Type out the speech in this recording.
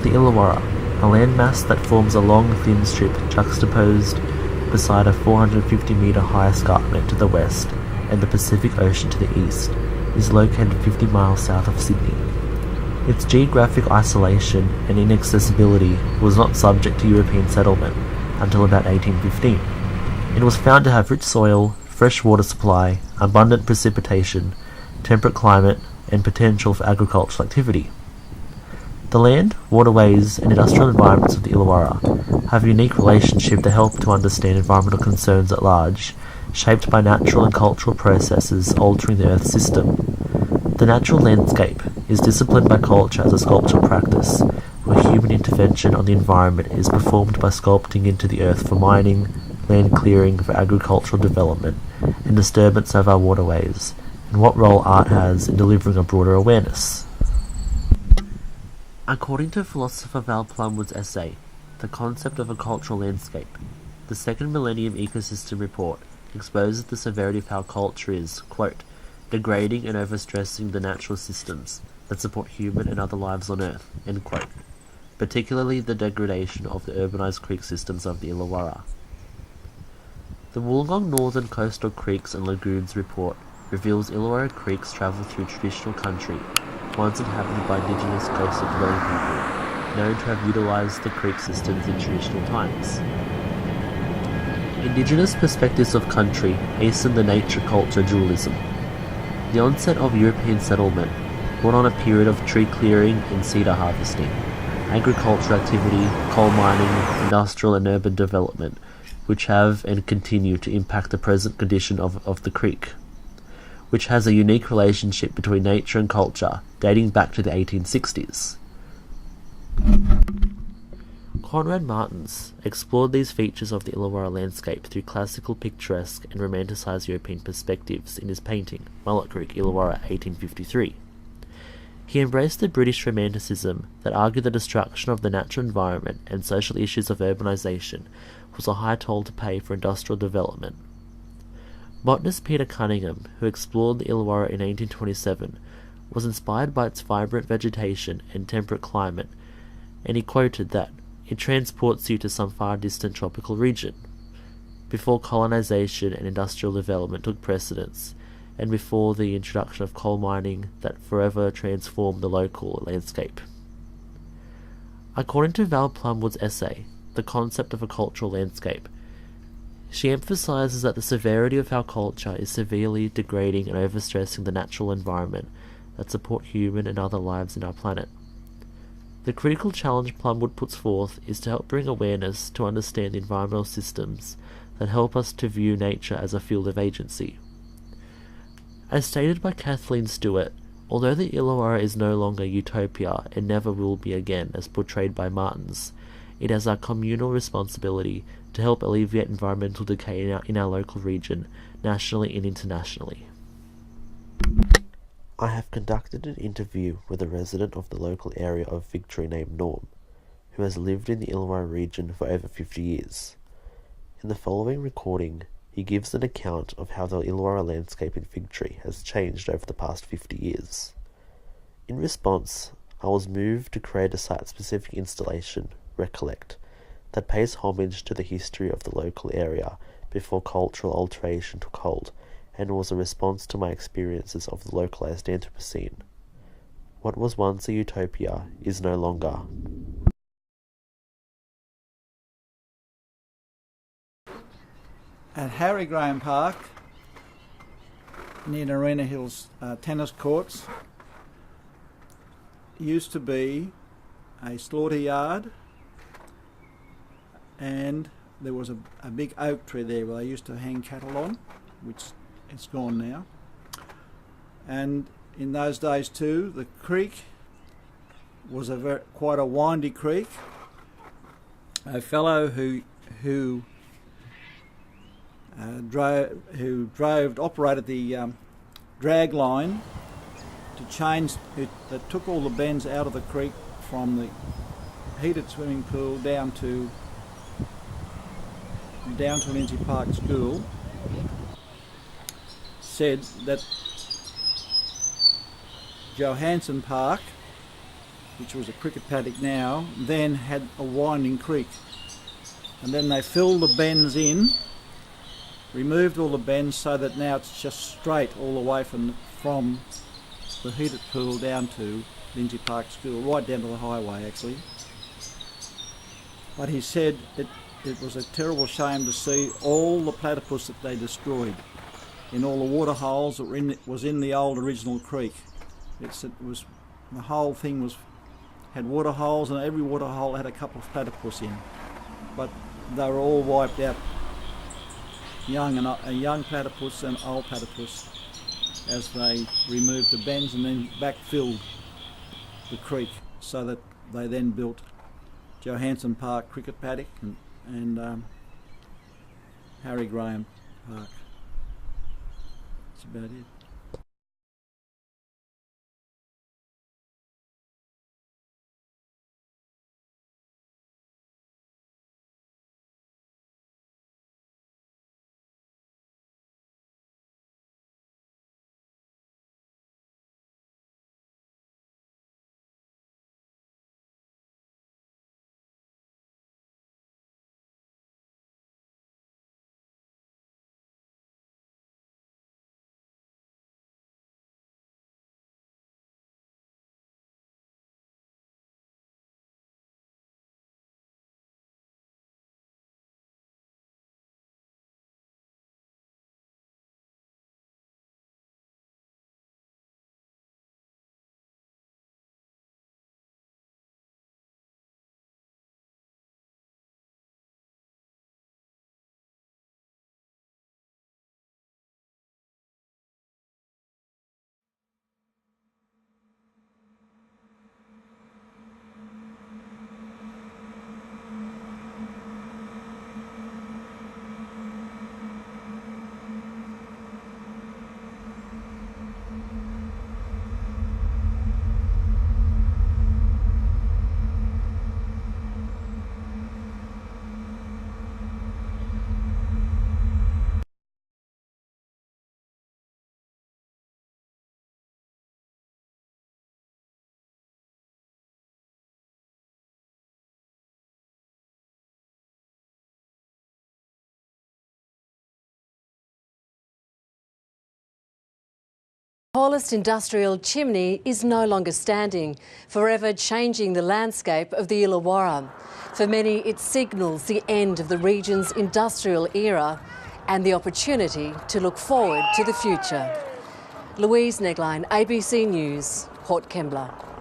The Illawarra, a landmass that forms a long, thin strip juxtaposed beside a 450-metre high escarpment to the west and the Pacific Ocean to the east, is located 50 miles south of Sydney. Its geographic isolation and inaccessibility was not subject to European settlement until about 1815. It was found to have rich soil, fresh water supply, abundant precipitation, temperate climate, and potential for agricultural activity. The land, waterways, and industrial environments of the Illawarra have a unique relationship to help to understand environmental concerns at large, shaped by natural and cultural processes altering the Earth system. The natural landscape is disciplined by culture as a sculptural practice, where human intervention on the environment is performed by sculpting into the earth for mining, land clearing for agricultural development, and disturbance of our waterways, and what role art has in delivering a broader awareness. According to philosopher Val Plumwood's essay, The Concept of a Cultural Landscape, the Second Millennium Ecosystem Report exposes the severity of how culture is, quote, degrading and overstressing the natural systems that support human and other lives on Earth, end quote, particularly the degradation of the urbanized creek systems of the Illawarra. The Wollongong Northern Coastal Creeks and Lagoons report reveals Illawarra creeks travel through traditional country, once inhabited by indigenous coastal dwelling people, known to have utilized the creek systems in traditional times. Indigenous perspectives of country hasten the nature-culture dualism. The onset of European settlement brought on a period of tree clearing and cedar harvesting, agricultural activity, coal mining, industrial and urban development, which have and continue to impact the present condition of the creek, which has a unique relationship between nature and culture dating back to the 1860s. Conrad Martins explored these features of the Illawarra landscape through classical, picturesque and romanticised European perspectives in his painting, Mullet Creek, Illawarra, 1853. He embraced the British Romanticism that argued the destruction of the natural environment and social issues of urbanisation was a high toll to pay for industrial development. Botanist Peter Cunningham, who explored the Illawarra in 1827, was inspired by its vibrant vegetation and temperate climate, and he quoted that it transports you to some far distant tropical region, before colonisation and industrial development took precedence, and before the introduction of coal mining that forever transformed the local landscape. According to Val Plumwood's essay, The Concept of a Cultural Landscape, she emphasises that the severity of our culture is severely degrading and overstressing the natural environment that support human and other lives in our planet. The critical challenge Plumwood puts forth is to help bring awareness to understand the environmental systems that help us to view nature as a field of agency. As stated by Kathleen Stewart, although the Illawarra is no longer utopia and never will be again as portrayed by Martins, it has our communal responsibility to help alleviate environmental decay in our local region, nationally and internationally. I have conducted an interview with a resident of the local area of Victory named Norm, who has lived in the Illawarra region for over 50 years. In the following recording, he gives an account of how the Illawarra landscape in Victory has changed over the past 50 years. In response, I was moved to create a site-specific installation, Recollect, that pays homage to the history of the local area before cultural alteration took hold, and was a response to my experiences of the localized Anthropocene. What was once a utopia is no longer. At Harry Graham Park, near Arena Hills tennis courts, used to be a slaughter yard, and there was a big oak tree there where they used to hang cattle on, which it's gone now. And in those days too, the creek was quite a windy creek. A fellow who operated the drag line that took all the bends out of the creek from the heated swimming pool down to Lindsay Park School, said that Johansson Park which was a cricket paddock now, then had a winding creek. And then they filled the bends in, removed all the bends so that now it's just straight all the way from the heated pool down to Lindsay Park School, right down to the highway actually. But he said it was a terrible shame to see all the platypus that they destroyed in all the water holes that was in the old original creek. The whole thing had water holes, and every water hole had a couple of platypus in. But they were all wiped out, young platypus and old platypus, as they removed the bends and then backfilled the creek, so that they then built Johansson Park cricket paddock and Harry Graham Park. That's about it. The tallest industrial chimney is no longer standing, forever changing the landscape of the Illawarra. For many, it signals the end of the region's industrial era and the opportunity to look forward to the future. Louise Negline, ABC News, Port Kembla.